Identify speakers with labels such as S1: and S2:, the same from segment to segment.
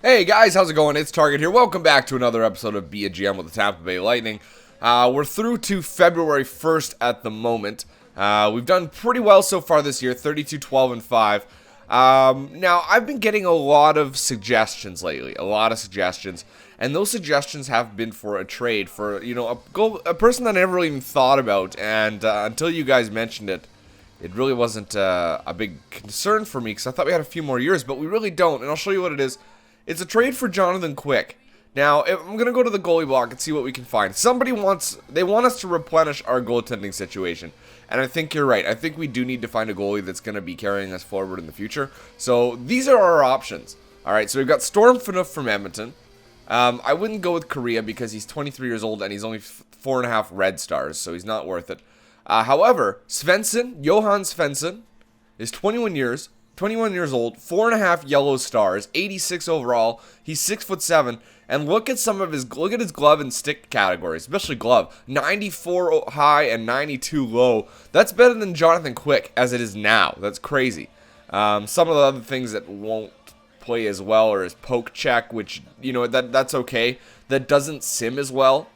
S1: Hey guys, how's it going? It's Target here. Welcome back to another episode of Be a GM with the Tampa Bay Lightning. We're through to February 1st at the moment. We've done pretty well so far this year, 32, 12, and 5. Now, I've been getting a lot of suggestions lately, and those suggestions have been for a trade for, a person that I never really even thought about, and until you guys mentioned it, it really wasn't a big concern for me, because I thought we had a few more years, but we really don't, and I'll show you what it is. It's a trade for Jonathan Quick. Now, I'm going to go to the goalie block and see what we can find. They want us to replenish our goaltending situation. And I think you're right. I think we do need to find a goalie that's going to be carrying us forward in the future. So, these are our options. Alright, so we've got Storm Phaneuf from Edmonton. I wouldn't go with Korea because he's 23 years old and he's only 4.5 red stars, so he's not worth it. However, Johan Svensson is 21 years old, 4.5 yellow stars, 86 overall. He's 6'7", and look at his glove and stick categories, especially glove. 94 high and 92 low. That's better than Jonathan Quick as it is now. That's crazy. Some of the other things that won't play as well are his poke check, which that's okay. That doesn't sim as well.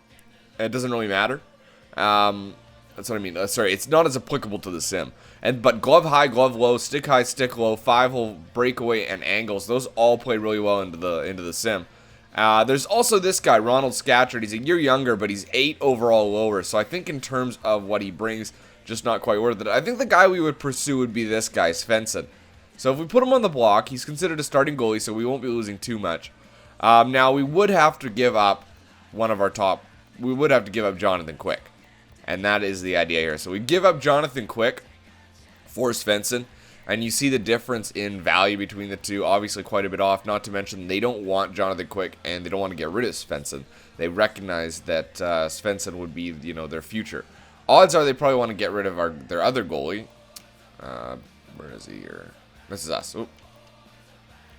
S1: It doesn't really matter. That's what I mean. Sorry, it's not as applicable to the sim. But glove high, glove low, stick high, stick low, 5-hole breakaway, and angles. Those all play really well into the sim. There's also this guy, Ronald Scatchard. He's a year younger, but he's 8 overall lower. So I think in terms of what he brings, just not quite worth it. I think the guy we would pursue would be this guy, Svensson. So if we put him on the block, he's considered a starting goalie, so we won't be losing too much. Now, we would have to give up we would have to give up Jonathan Quick. And that is the idea here. So we give up Jonathan Quick for Svensson, and you see the difference in value between the two. Obviously quite a bit off, not to mention they don't want Jonathan Quick, and they don't want to get rid of Svensson. They recognize that Svensson would be, their future. Odds are they probably want to get rid of their other goalie. Where is he here? This is us.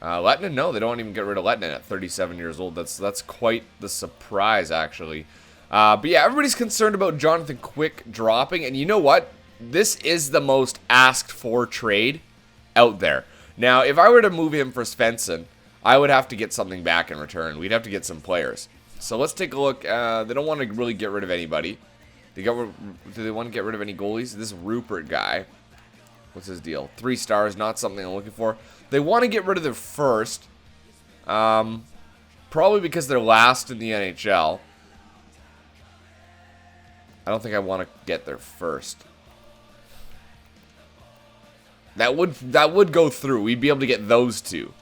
S1: Lettinen? No, they don't even get rid of Lettinen at 37 years old. That's quite the surprise, actually. But yeah, everybody's concerned about Jonathan Quick dropping, and you know what? This is the most asked for trade out there. Now, if I were to move him for Svensson, I would have to get something back in return. We'd have to get some players. So let's take a look. They don't want to really get rid of anybody. Do they want to get rid of any goalies? This Rupert guy, what's his deal? 3 stars, not something I'm looking for. They want to get rid of their first, probably because they're last in the NHL. I don't think I want to get there first. That would go through. We'd be able to get those two.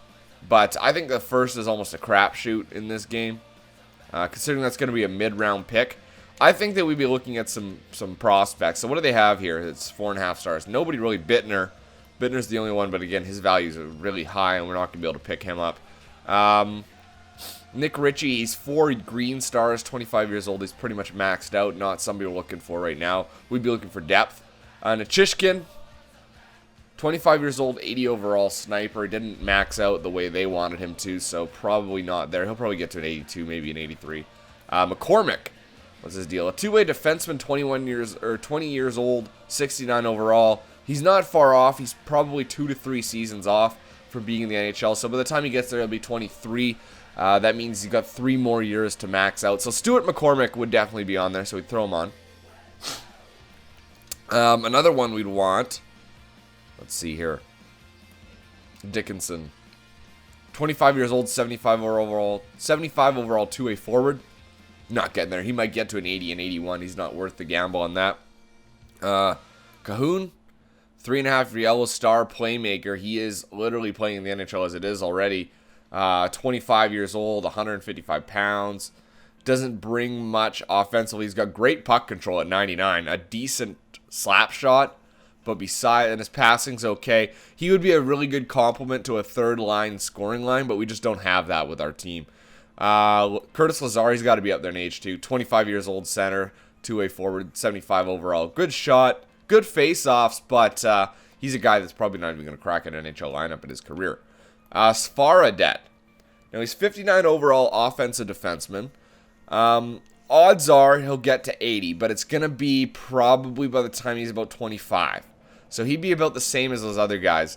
S1: But I think the first is almost a crapshoot in this game. Considering that's going to be a mid-round pick. I think that we'd be looking at some prospects. So what do they have here? It's 4.5 stars. Nobody really. Bittner. Bittner's the only one, but again, his values are really high, and we're not going to be able to pick him up. Nick Ritchie, he's 4 green stars, 25 years old. He's pretty much maxed out. Not somebody we're looking for right now. We'd be looking for depth. Nichishkin, 25 years old, 80 overall sniper. He didn't max out the way they wanted him to, so probably not there. He'll probably get to an 82, maybe an 83. McCormick, what's his deal? A two-way defenseman, 20 years old, 69 overall. He's not far off. He's probably 2 to 3 seasons off from being in the NHL. So by the time he gets there, he'll be 23. That means he's got 3 more years to max out. So Stuart McCormick would definitely be on there, so we'd throw him on. Another one we'd want. Let's see here. Dickinson. 25 years old, 75 overall, 2-way forward. Not getting there. He might get to an 80 and 81. He's not worth the gamble on that. Cahoon. 3.5 yellow star playmaker. He is literally playing in the NHL as it is already. 25 years old, 155 pounds. Doesn't bring much offensively. He's got great puck control at 99. A decent slap shot. But and his passing's okay. He would be a really good complement to a third-line scoring line, but we just don't have that with our team. Curtis Lazar's got to be up there in age too. 25 years old center, 2-way forward, 75 overall. Good shot, good face-offs, but he's a guy that's probably not even going to crack an NHL lineup in his career. Svaradet. Now, he's 59 overall offensive defenseman. Odds are he'll get to 80, but it's going to be probably by the time he's about 25. So he'd be about the same as those other guys.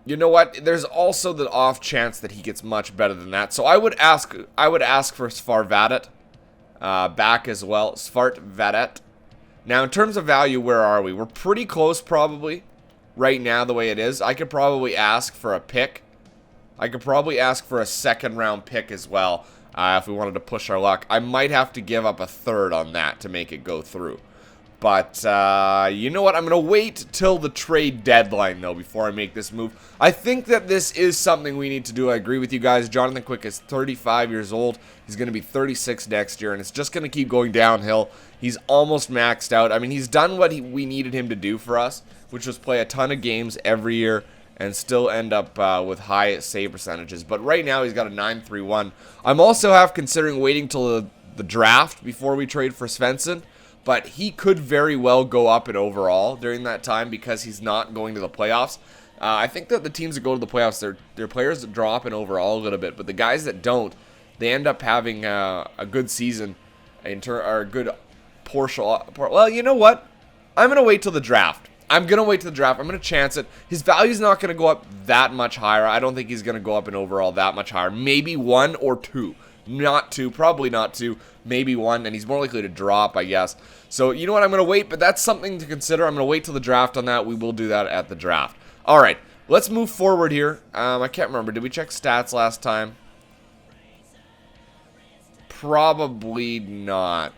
S1: you know what? There's also the off chance that he gets much better than that. So I would ask for Svarvadet back as well. Svarvadet. Now, in terms of value, where are we? We're pretty close, probably, right now, the way it is. I could probably ask for a pick. I could probably ask for a second-round pick as well, if we wanted to push our luck. I might have to give up a third on that to make it go through. But, you know what? I'm going to wait till the trade deadline, though, before I make this move. I think that this is something we need to do. I agree with you guys. Jonathan Quick is 35 years old. He's going to be 36 next year, and it's just going to keep going downhill. He's almost maxed out. I mean, he's done what we needed him to do for us, which was play a ton of games every year and still end up with high save percentages. But right now, he's got a 9.31. I'm also half considering waiting till the draft before we trade for Svensson. But he could very well go up in overall during that time because he's not going to the playoffs. I think that the teams that go to the playoffs, their players that drop in overall a little bit. But the guys that don't, they end up having a good season or a good portion. Well, you know what? I'm going to wait till the draft. I'm going to chance it. His value's not going to go up that much higher. I don't think he's going to go up in overall that much higher. Maybe 1 or 2. Not 2, probably not 2, maybe 1, and he's more likely to drop, I guess. So, you know what, I'm going to wait, but that's something to consider. I'm going to wait till the draft on that. We will do that at the draft. All right, let's move forward here. I can't remember. Did we check stats last time? Probably not.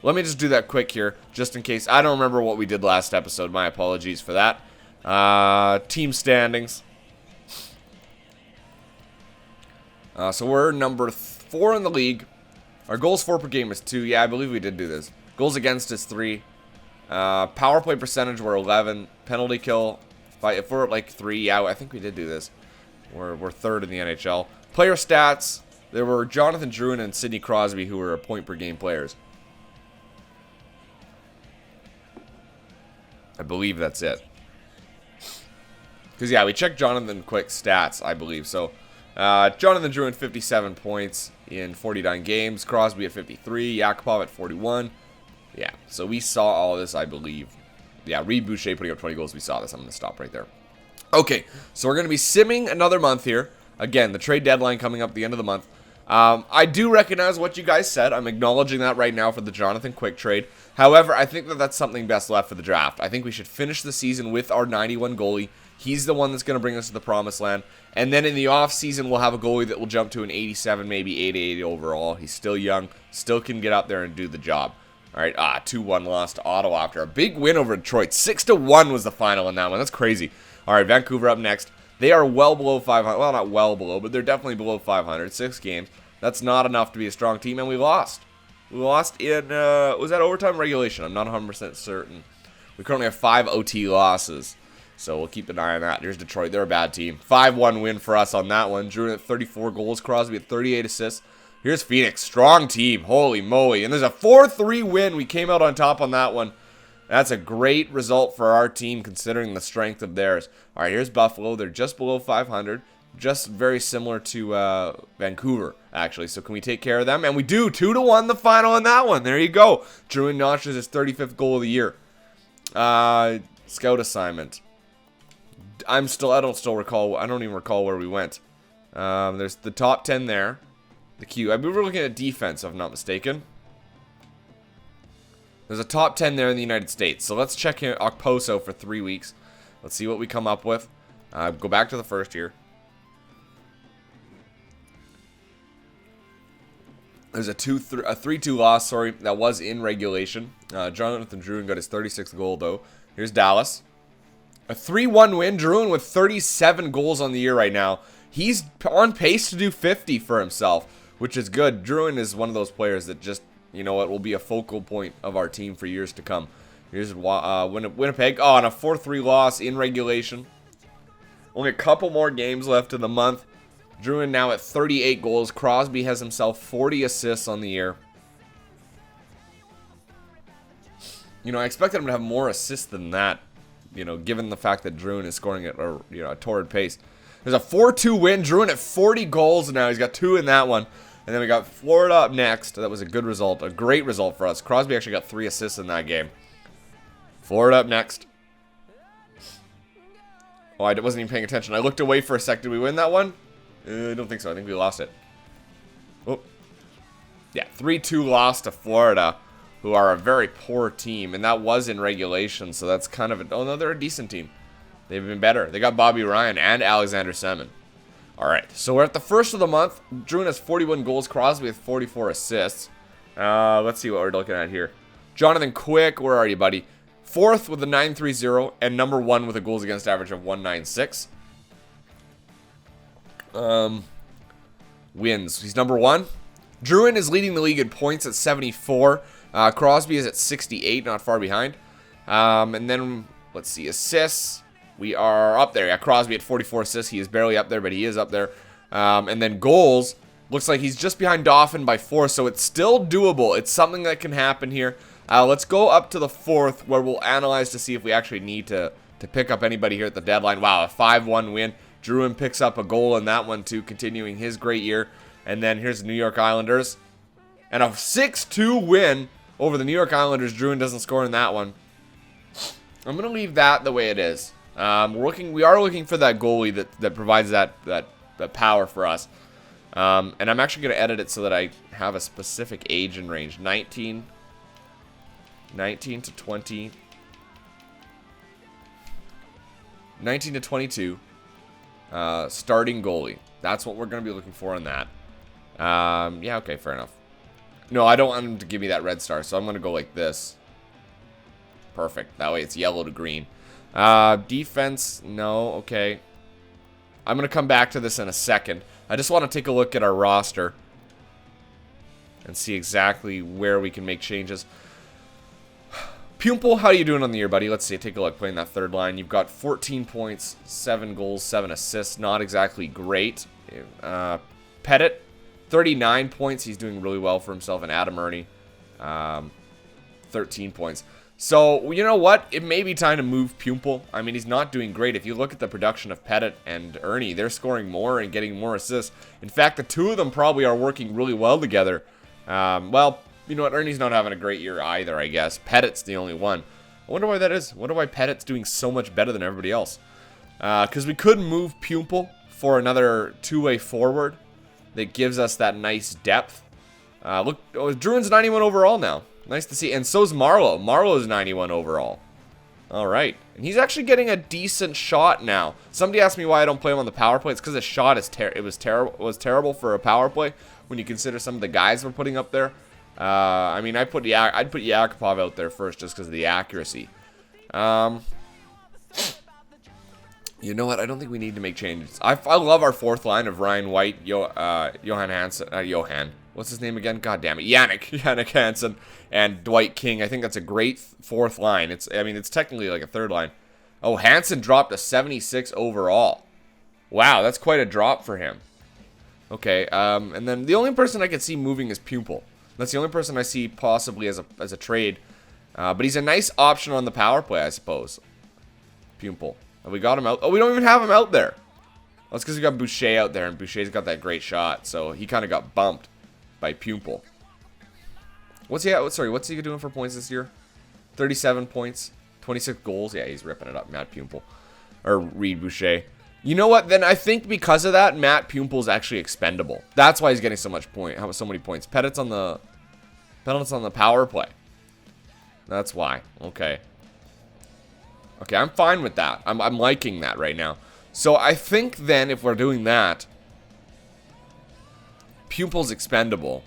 S1: Let me just do that quick here, just in case. I don't remember what we did last episode. My apologies for that. Team standings. So we're number 4 in the league. Our goals for per game is 2. Yeah, I believe we did do this. Goals against is 3. Power play percentage, we're 11. Penalty kill, if we're at like 3, yeah, I think we did do this. We're 3rd in the NHL. Player stats, there were Jonathan Drouin and Sidney Crosby who were point per game players. I believe that's it. Because, yeah, we checked Jonathan Quick's stats, I believe, so... Jonathan Drouin 57 points in 49 games. Crosby at 53. Yakupov at 41. Yeah, so we saw all this, I believe. Yeah, Reed Boucher putting up 20 goals. We saw this. I'm going to stop right there. Okay, so we're going to be simming another month here. Again, the trade deadline coming up at the end of the month. I do recognize what you guys said. I'm acknowledging that right now for the Jonathan Quick trade. However, I think that that's something best left for the draft. I think we should finish the season with our 91 goalie. He's the one that's going to bring us to the promised land. And then in the offseason, we'll have a goalie that will jump to an 87, maybe 88 overall. He's still young, still can get out there and do the job. All right, 2-1 loss to Ottawa after a big win over Detroit. 6-1 was the final in that one. That's crazy. All right, Vancouver up next. They are well below 500. Well, not well below, but they're definitely below 500. 6 games. That's not enough to be a strong team, and we lost. We lost in, was that overtime or regulation? I'm not 100% certain. We currently have 5 OT losses. So we'll keep an eye on that. Here's Detroit. They're a bad team. 5-1 win for us on that one. Drew at 34 goals. Crosby at 38 assists. Here's Phoenix. Strong team. Holy moly. And there's a 4-3 win. We came out on top on that one. That's a great result for our team considering the strength of theirs. All right, here's Buffalo. They're just below 500. Just very similar to Vancouver, actually. So can we take care of them? And we do. 2-1 the final in that one. There you go. Drew notches his 35th goal of the year. Scout assignment. I don't even recall where we went. There's the top 10 there. The Q. I mean, we were looking at defense, if I'm not mistaken. There's a top 10 there in the United States. So let's check in Okposo for 3 weeks. Let's see what we come up with. Go back to the first year. There's a 3-2 loss, sorry, that was in regulation. Jonathan Drouin got his 36th goal, though. Here's Dallas. A 3-1 win. Drouin with 37 goals on the year right now. He's on pace to do 50 for himself, which is good. Drouin is one of those players that just, you know what, will be a focal point of our team for years to come. Here's Winnipeg. Oh, and a 4-3 loss in regulation. Only a couple more games left in the month. Drouin now at 38 goals. Crosby has himself 40 assists on the year. You know, I expected him to have more assists than that, you know, given the fact that Drouin is scoring at a torrid pace. There's a 4-2 win. Drouin at 40 goals now. He's got 2 in that one. And then we got Florida up next. That was a good result. A great result for us. Crosby actually got 3 assists in that game. Florida up next. Oh, I wasn't even paying attention. I looked away for a sec. Did we win that one? I don't think so. I think we lost it. Oh. Yeah, 3-2 loss to Florida, who are a very poor team. And that was in regulation, so that's kind of oh, no, they're a decent team. They've been better. They got Bobby Ryan and Alexander Semin. All right, so we're at the first of the month. Druin has 41 goals. Crosby with 44 assists. Let's see what we're looking at here. Jonathan Quick, where are you, buddy? 4th with a 9.30 and number 1 with a goals against average of 1.96. Wins. He's number 1. Druin is leading the league in points at 74. Crosby is at 68, not far behind. And then, let's see, assists. We are up there. Yeah, Crosby at 44 assists. He is barely up there, but he is up there. And then goals. Looks like he's just behind Dauphin by 4, so it's still doable. It's something that can happen here. Let's go up to the 4th, where we'll analyze to see if we actually need to pick up anybody here at the deadline. Wow, a 5-1 win. Druin picks up a goal in that one, too, continuing his great year. And then here's the New York Islanders. And a 6-2 win over the New York Islanders. Druin doesn't score in that one. I'm going to leave that the way it is. We are looking for that goalie that provides that power for us. And I'm actually going to edit it so that I have a specific age and range. 19 to 20. 19 to 22. Starting goalie. That's what we're going to be looking for in that. Yeah, okay, fair enough. No, I don't want him to give me that red star, so I'm going to go like this. Perfect. That way it's yellow to green. Defense, no, okay. I'm going to come back to this in a second. I just want to take a look at our roster and see exactly where we can make changes. Pumple, how are you doing on the year, buddy? Let's see. Take a look. Playing that third line. You've got 14 points, 7 goals, 7 assists. Not exactly great. Pettit, 39 points. He's doing really well for himself. And Adam Ernie, 13 points. So, you know what? It may be time to move Pumple. I mean, he's not doing great. If you look at the production of Pettit and Ernie, they're scoring more and getting more assists. In fact, the two of them probably are working really well together. Well, you know what? Ernie's not having a great year either, I guess. Pettit's the only one. I wonder why that is. I wonder why Pettit's doing so much better than everybody else. Because we could move Pumple for another two-way forward that gives us that nice depth. Look, Druin's 91 overall now. Nice to see. And so's Marlowe. Marlowe's 91 overall. All right. And he's actually getting a decent shot now. Somebody asked me why I don't play him on the power play. It's because his shot is was terrible for a power play when you consider some of the guys we're putting up there. I mean, I'd put Yakupov out there first just because of the accuracy. You know what? I don't think we need to make changes. I love our fourth line of Ryan White, Johan Hansen, Johan. What's his name again? God damn it, Yannick Hansen, and Dwight King. I think that's a great fourth line. It's technically like a third line. Oh, Hansen dropped a 76 overall. Wow, that's quite a drop for him. Okay, and then the only person I could see moving is Pumple. That's the only person I see possibly as a trade. But he's a nice option on the power play, I suppose. Pumple. And we got him out. Oh, we don't even have him out there. That's because we got Boucher out there, and Boucher's got that great shot. So he kind of got bumped by Pumple. What's he doing for points this year? 37 points, 26 goals. Yeah, he's ripping it up, Matt Pumple. Or Reed Boucher. You know what? Then I think because of that, Matt Pumple's actually expendable. That's why he's getting so many points. Pettit's on the power play. That's why. Okay. Okay, I'm fine with that. I'm liking that right now. So I think then if we're doing that, Pumple's expendable.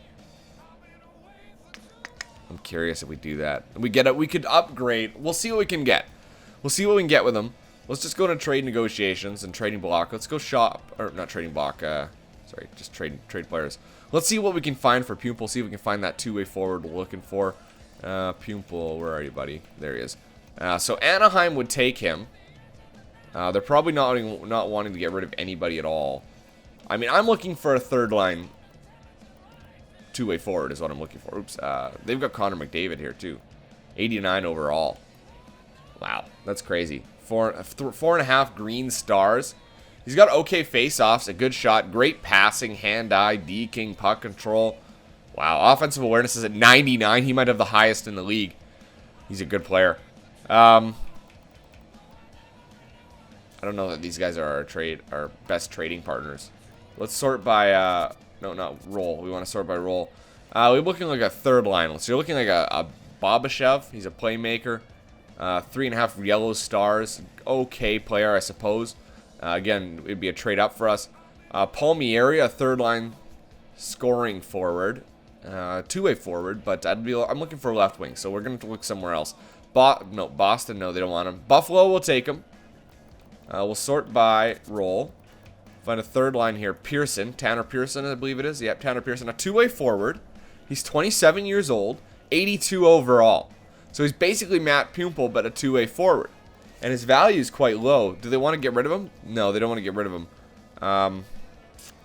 S1: I'm curious if we do that. We could upgrade. We'll see what we can get. We'll see what we can get with him. Let's just go to trade negotiations and trading block. Let's go shop, or not trading block. Sorry, just trade players. Let's see what we can find for Pumple. See if we can find that two-way forward we're looking for. Pumple, where are you, buddy? There he is. So Anaheim would take him. They're probably not wanting to get rid of anybody at all. I mean, I'm looking for a third line two-way forward is what I'm looking for. Oops. They've got Connor McDavid here too. 89 overall. Wow, that's crazy. 4.5 green stars. He's got okay face-offs, a good shot, great passing, hand-eye, D-King, puck control. Wow, offensive awareness is at 99. He might have the highest in the league. He's a good player. I don't know that these guys are our best trading partners. Let's sort by, no, not role. We want to sort by role. We're looking like a third line. So you're looking like a Babashev. He's a playmaker. 3.5 yellow stars. Okay player, I suppose. Again, it'd be a trade up for us. Palmieri, a third line scoring forward. Two-way forward, but I'm looking for a left wing, so we're going to look somewhere else. Boston, no, they don't want him. Buffalo will take him. We'll sort by role. Find a third line here. Pearson. Tanner Pearson, I believe it is. Yep, Tanner Pearson. A two-way forward. He's 27 years old. 82 overall. So he's basically Matt Pumple, but a two-way forward. And his value is quite low. Do they want to get rid of him? No, they don't want to get rid of him.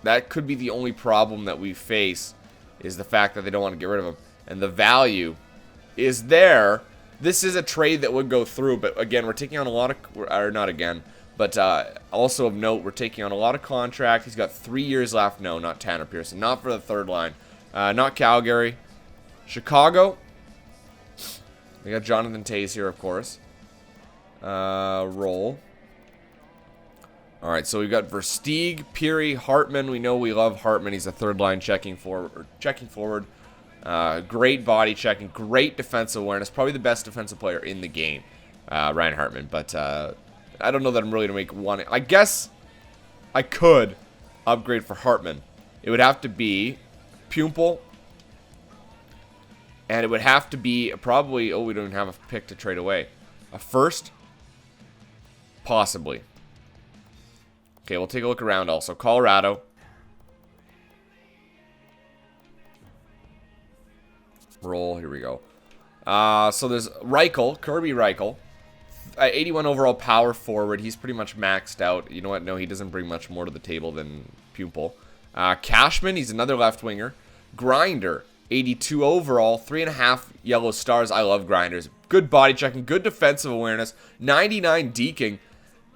S1: That could be the only problem that we face, is the fact that they don't want to get rid of him. And the value is there. This is a trade that would go through, but again, we're taking on a lot of, or not again, but also of note, we're taking on a lot of contract. He's got 3 years left. No, not Tanner Pearson. Not for the third line. Not Calgary. Chicago. We got Jonathan Toews here, of course. Roll. All right, so we've got Versteeg, Peary, Hartman. We know we love Hartman. He's a third line checking forward. Great body checking, great defensive awareness. Probably the best defensive player in the game, Ryan Hartman. But I don't know that I'm really going to make one. I guess I could upgrade for Hartman. It would have to be Pumple. And it would have to be probably, oh, we don't have a pick to trade away. A first? Possibly. Okay, we'll take a look around also. Colorado. Roll, here we go. So there's Reichel, Kirby Reichel. 81 overall power forward. He's pretty much maxed out. You know what? No, he doesn't bring much more to the table than Pumple. Cashman, he's another left winger. Grinder, 82 overall, 3.5 yellow stars. I love grinders. Good body checking, good defensive awareness, 99 deking.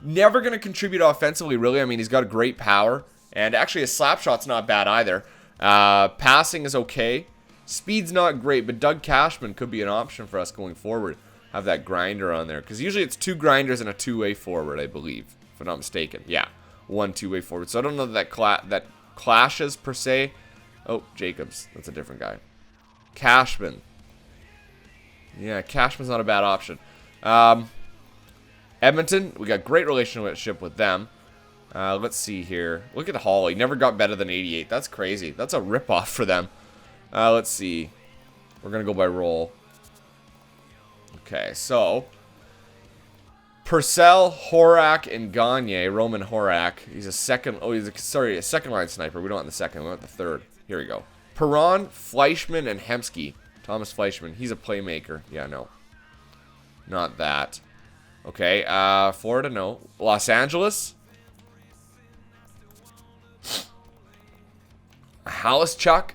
S1: Never going to contribute offensively, really. I mean, he's got a great power. And actually, his slap shot's not bad either. Passing is okay. Speed's not great, but Doug Cashman could be an option for us going forward. Have that grinder on there. Because usually it's 2 grinders and a two-way forward, I believe. If I'm not mistaken. Yeah, 1 two-way forward. So I don't know that that clashes, per se. Oh, Jacobs. That's a different guy. Cashman. Yeah, Cashman's not a bad option. Edmonton, we got great relationship with them. Let's see here. Look at Hall. He never got better than 88. That's crazy. That's a ripoff for them. Let's see. We're going to go by roll. Okay, so Purcell, Horak, and Gagne. Roman Horak. He's a second. Oh, he's a second line sniper. We don't want the second. We want the third. Here we go. Perron, Fleischman, and Hemsky. Thomas Fleischman. He's a playmaker. Yeah, no. Not that. Okay, Florida, no. Los Angeles. Halischuk.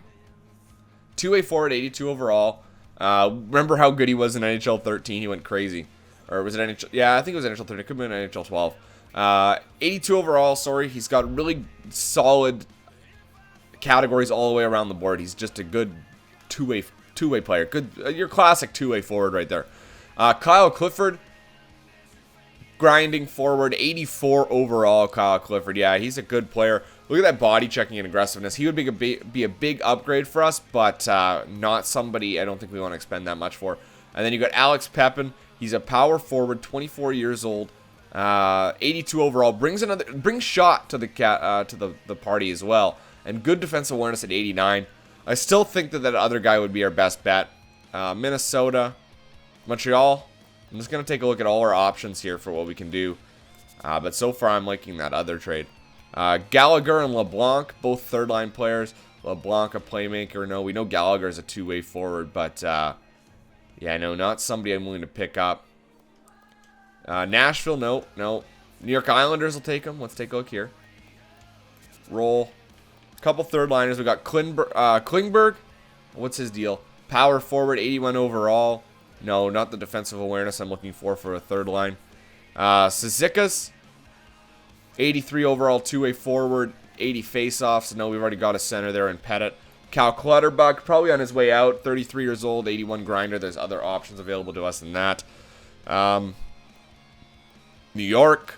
S1: 2-way forward, 82 overall. Remember how good he was in NHL 13? He went crazy. Or was it NHL? Yeah, I think it was NHL 13. It could have been NHL 12. 82 overall, sorry. He's got really solid categories all the way around the board. He's just a good two-way player. Good, your classic two-way forward right there. Kyle Clifford. Grinding forward, 84 overall, Kyle Clifford. Yeah, he's a good player. Look at that body checking and aggressiveness. He would be a big upgrade for us, but not somebody I don't think we want to expend that much for. And then you got Alex Pepin. He's a power forward, 24 years old, 82 overall. Brings shot to the party as well, and good defensive awareness at 89. I still think that other guy would be our best bet. Minnesota, Montreal. I'm just going to take a look at all our options here for what we can do. But so far, I'm liking that other trade. Gallagher and LeBlanc, both third-line players. LeBlanc, a playmaker. No, we know Gallagher is a two-way forward. But, yeah, no, not somebody I'm willing to pick up. Nashville, no. New York Islanders will take him. Let's take a look here. Roll. Couple third-liners. We got Klingberg. What's his deal? Power forward, 81 overall. No, not the defensive awareness I'm looking for a third line. Cizikas, 83 overall, two-way forward, 80 faceoffs. No, we've already got a center there in Pettit. Cal Clutterbuck, probably on his way out, 33 years old, 81 grinder. There's other options available to us than that. New York,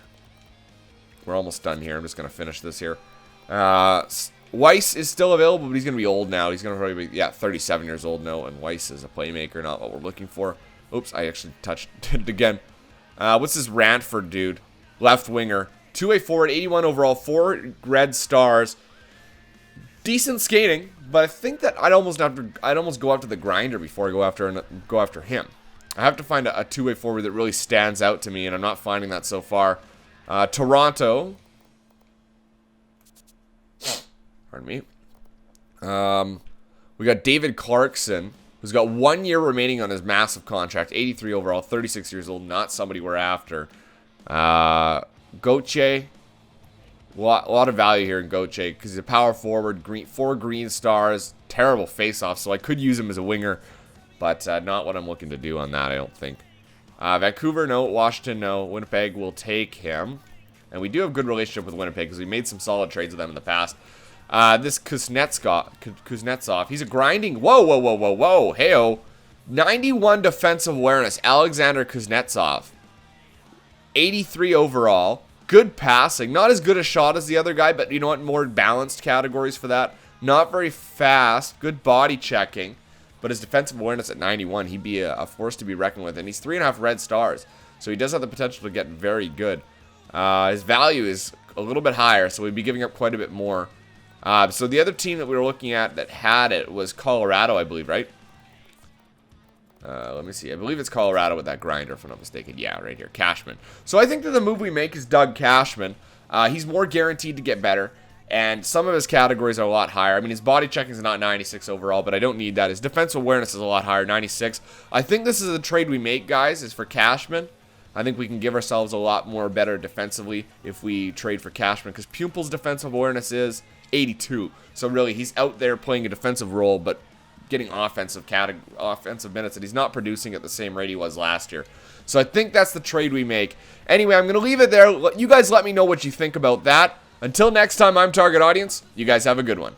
S1: We're almost done here. I'm just going to finish this here. Weiss is still available, but he's going to be old now. He's going to probably be, 37 years old now, and Weiss is a playmaker, not what we're looking for. Oops, I actually touched it again. What's this Ranford dude? Left winger. 2-way forward, 81 overall, 4 red stars. Decent skating, but I think that I'd almost go after the grinder before I go after him. I have to find a 2-way forward that really stands out to me, and I'm not finding that so far. Toronto. Pardon me. We got David Clarkson, who's got 1 year remaining on his massive contract. 83 overall, 36 years old. Not somebody we're after. Gauthier. A lot of value here in Gauthier because he's a power forward. 4 green stars. Terrible face-off, so I could use him as a winger. But not what I'm looking to do on that, I don't think. Vancouver, no. Washington, no. Winnipeg will take him. And we do have a good relationship with Winnipeg because we made some solid trades with them in the past. This Kuznetsov, he's a grinding... Whoa. Hey-oh. 91 defensive awareness. Alexander Kuznetsov. 83 overall. Good passing. Not as good a shot as the other guy, but you know what? More balanced categories for that. Not very fast. Good body checking. But his defensive awareness at 91, he'd be a force to be reckoned with. And he's 3.5 red stars. So he does have the potential to get very good. His value is a little bit higher, so we'd be giving up quite a bit more. So the other team that we were looking at that had it was Colorado, I believe, right? Let me see. I believe it's Colorado with that grinder, if I'm not mistaken. Yeah, right here. Cashman. So I think that the move we make is Doug Cashman. He's more guaranteed to get better. And some of his categories are a lot higher. I mean, his body checking is not 96 overall, but I don't need that. His defensive awareness is a lot higher, 96. I think this is the trade we make, guys, is for Cashman. I think we can give ourselves a lot more better defensively if we trade for Cashman, because Pumpel's defensive awareness is 82. So really, he's out there playing a defensive role, but getting offensive minutes, and he's not producing at the same rate he was last year. So I think that's the trade we make. Anyway, I'm going to leave it there. You guys let me know what you think about that. Until next time, I'm Target Audience. You guys have a good one.